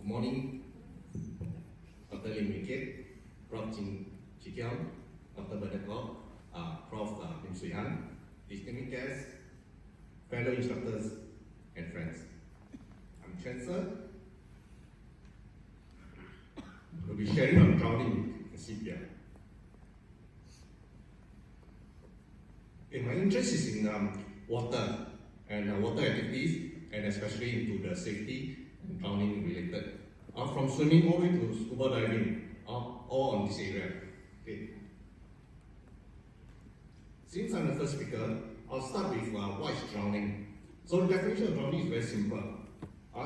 Good morning, Dr. Lim Wee Kiat, Prof. Chin Chi Kiong, Dr. Bernard Kok, Prof. Lim Sui Han, distinguished guests, fellow instructors, and friends. I'm Chancellor. We'll be sharing on drowning in CPR. My interest is in water and water activities, and especially into the safety and drowning related. From swimming all the way to scuba diving, all on this area. Okay. Since I'm the first speaker, I'll start with what is drowning. So the definition of drowning is very simple.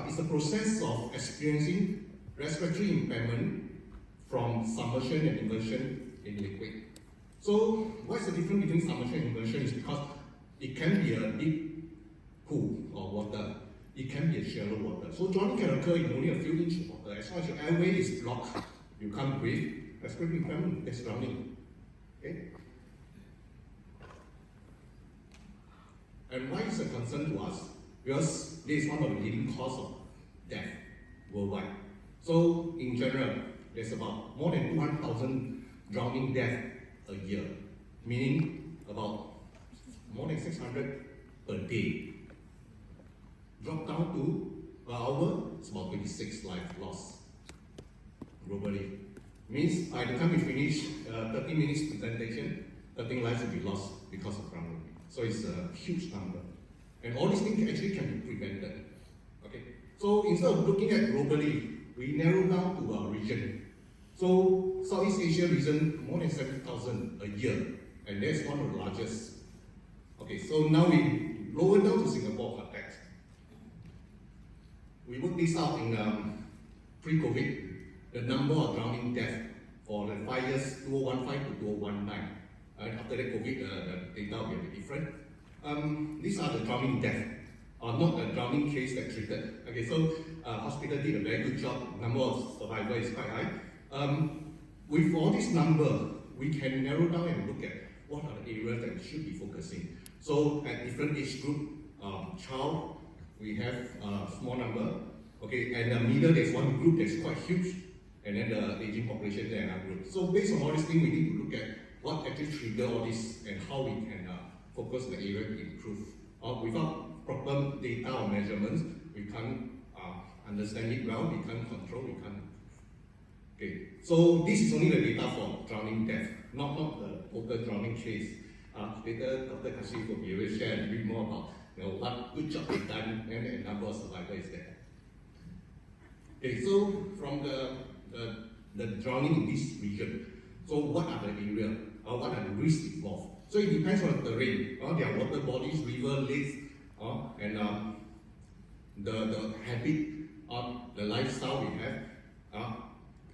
It's a process of experiencing respiratory impairment from submersion and immersion in liquid. So what's the difference between submersion and immersion is because it can be a deep pool of water. It can be a shallow water. So drowning can occur in only a few inches of water. As long as your airway is blocked, you can't breathe. Respiratory impairment, that's drowning. Okay? And why is it a concern to us? Because this is one of the leading causes of death worldwide. So in general, there's about more than 200,000 drowning deaths a year, meaning about more than 600 per day. Drop down to per hour, it's about 26 lives lost globally. Means by the time we finish 30 minutes presentation, 13 lives will be lost because of drowning. So it's a huge number. And all these things actually can be prevented. Okay. So instead of looking at globally, we narrow down to our region. So Southeast Asia region, more than 70,000 a year, and that's one of the largest. Okay, so now we lower down to Singapore context. We worked this out in pre-COVID, the number of drowning deaths for the 5 years, 2015 to 2019. After that COVID, the data will be different. These are the drowning deaths, not the drowning case that treated. Okay, so hospital did a very good job. Number of survivors is quite high. With all this number, we can narrow down and look at what are the areas that we should be focusing. So at different age group, child, we have a small number. Okay, and the middle, there's one group that's quite huge, and then the aging population there another group. So based on all these things, we need to look at what actually trigger all this and how we can focus the area to improve. Without proper data or measurements, we can't understand it well, we can't control, we can't. Okay, so this is only the data for drowning death, not the total drowning case. Later, Dr. Kashif will be able to share a bit more about what good job they've done and the number of survivors is there. Okay, so from the drowning in this region, so what are the areas? What are the risks involved? So it depends on the terrain. There are water bodies, river, lakes, and the habit, the lifestyle we have,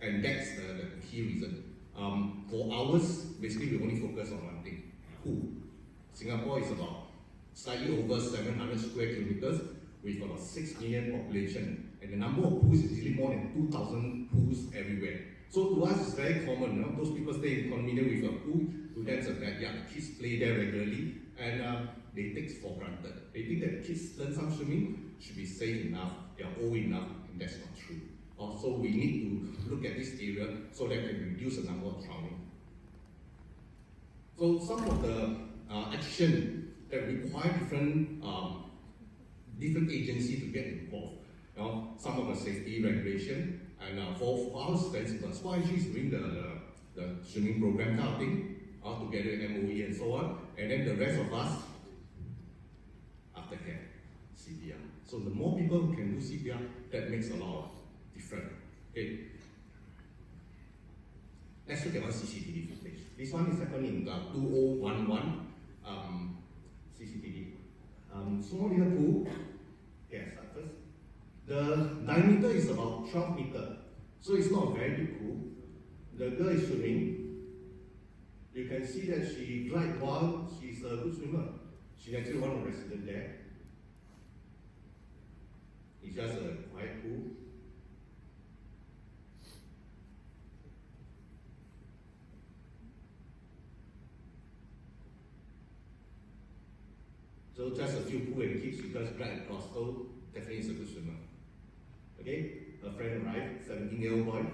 and that's the key reason. For ours, basically we only focus on one thing: pool. Singapore is about slightly over 700 square kilometers with about 6 million population, and the number of pools is usually more than 2,000 pools everywhere. So to us, it's very common. Those people stay in condominium with a pool. To them, it's a backyard. Kids play there regularly, and they take it for granted. They think that kids learn some swimming should be safe enough, they are old enough, and that's not true. So we need to look at this area so that we can reduce the number of drowning. So some of the action that require different agencies to get involved. Some of the safety regulation, and for our students, SPA actually is doing the swimming program kind of thing, together with MOE and so on, and then the rest of us, aftercare, CPR. So the more people who can do CPR, that makes a lot of difference. Okay. Let's look at one CCTV footage. This one is happening in 2011 CCTV. Small little pool. Okay, I start first. The diameter is about 12 meters, so it's not a very big pool. The girl is swimming. You can see that she glides while she's a good swimmer. She's actually one of the residents there. It's just a quiet pool. So just a few pool and kids, you just glide across. So definitely is a good swimmer. Okay? a friend arrived, 17-year-old boy.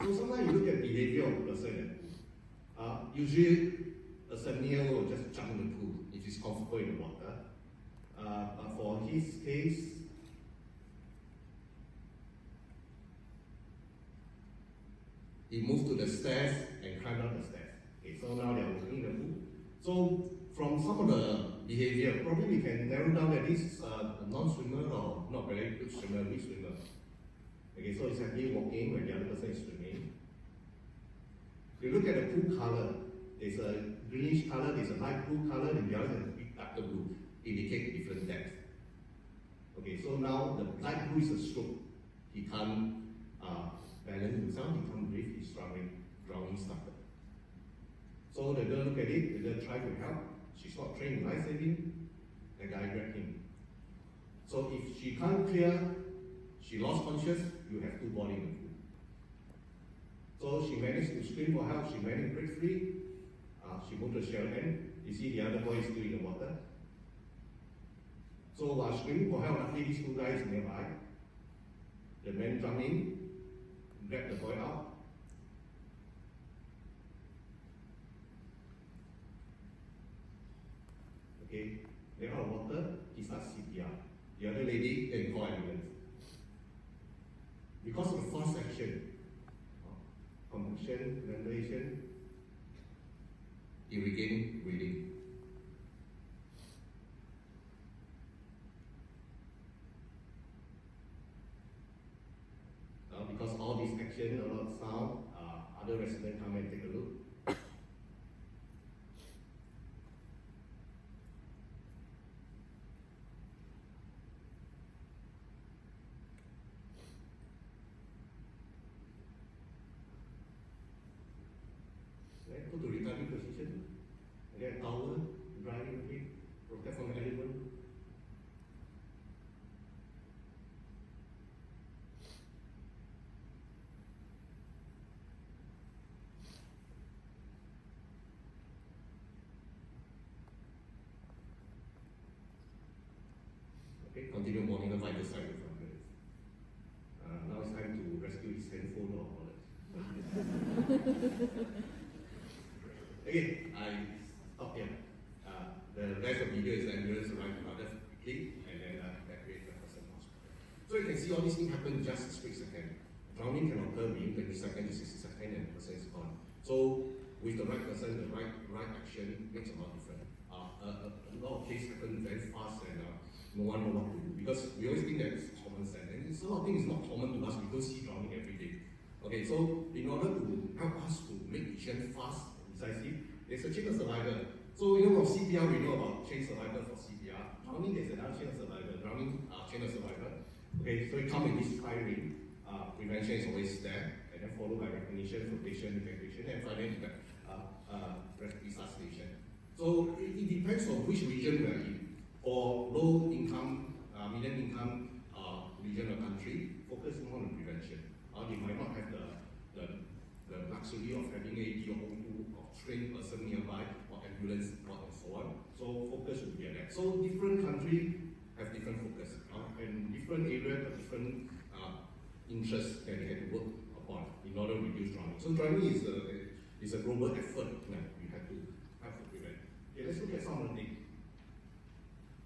So sometimes you look at behavior of a person, usually a 17-year-old will just jump in the pool if he's comfortable in the water. But for his case, he moved to the stairs and climbed up the stairs. Okay, so now they are working in the pool. So from some of the behavior, probably we can narrow down that this is a non-swimmer or not very good swimmer, weak swimmer. Okay, so it's happily walking when the other person is swimming. If you look at the pool color, there's a greenish color, there's a light blue color, and the other is a big darker blue, indicate different depth. Okay, so now the light blue is a stroke. He can't balance himself, he can't breathe, he's drowning started. So the girl look at it, the girl try to help. She's not trained in life saving, the guy grabbed him. So if she can't clear, she lost conscious, you have two bodies in the pool. So she managed to scream for help, she managed to break free, she moved to the shallow end. You see the other boy is still in the water. So while screaming for help, luckily these two guys nearby. The man jumped in, grabbed the boy out. Okay, they're out of water, he starts CPR. The other lady then call ambulance. Because of the fast action, compression, ventilation, he regained breathing. Because all this action, a lot of sound, other residents come and take a look. Right, go to returning position. Again, towel, drying a bit, protect from the element. Okay, continue monitor vital sign with ambulance. Now it's time to rescue his handphone or wallet. Okay, I stop here. The rest of the video is the ambulance arrived rather quickly and then evacuate the person hospital. So you can see all these things happen in just a split second. Drowning can occur within 20 seconds to 60 seconds and the person is gone. So with the right person, the right action makes a lot of difference. A lot of cases happen very fast and no one knows what to do because we always think that it's common sense and it's a lot of things not common to us. We don't see drowning every day. Okay, so in order to help us to make decisions fast and decisive, there's a chain of survival. So you know of CPR, we know about chain survival for CPR. Drowning, there's another chain of survival. Drowning, chain of survival. Okay, so it comes in this 5 ring. Prevention is always there, and then followed by recognition, flotation, evacuation, and finally resuscitation. So it depends on which region we are in. For low income, medium income region or country, focus more on prevention. They might not have the luxury of having a O2 or trained person nearby or ambulance and so on. So focus will be on that. So different countries have different focus and different areas have different interests that they have to work upon in order to reduce drowning. So drowning is a global effort that we have to prevent. Okay, let's look at some of the things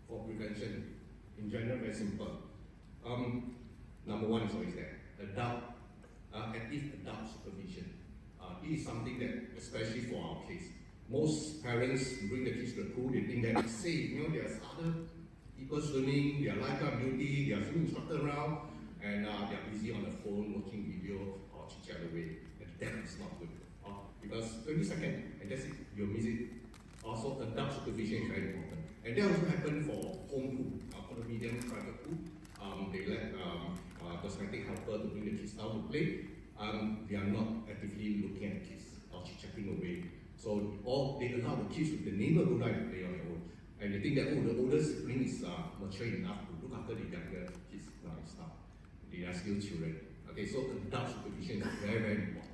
for prevention. In general, very simple. Number one is always there. Active adult supervision. This is something that, especially for our case, most parents bring the kids to the pool, they think that it's safe. You know, there's other people swimming, they are lifeguard duty, they are swimming instructor around, and they are busy on the phone watching video or chit-chat away. And that is not good. Because 20 seconds, and that's it, you'll miss it. Also, adult supervision is very important. And that also happened for home pool, for the medium private pool. They let cosmetic helper to bring the kids down to play. They are not actively looking at the kids or chit-chatting away. So they allow the kids with the neighborhood to play on their own. And they think that, oh, the older sibling is mature enough to look after the younger kids. No, it's not. They are still children. Okay, so adult supervision is very, very important.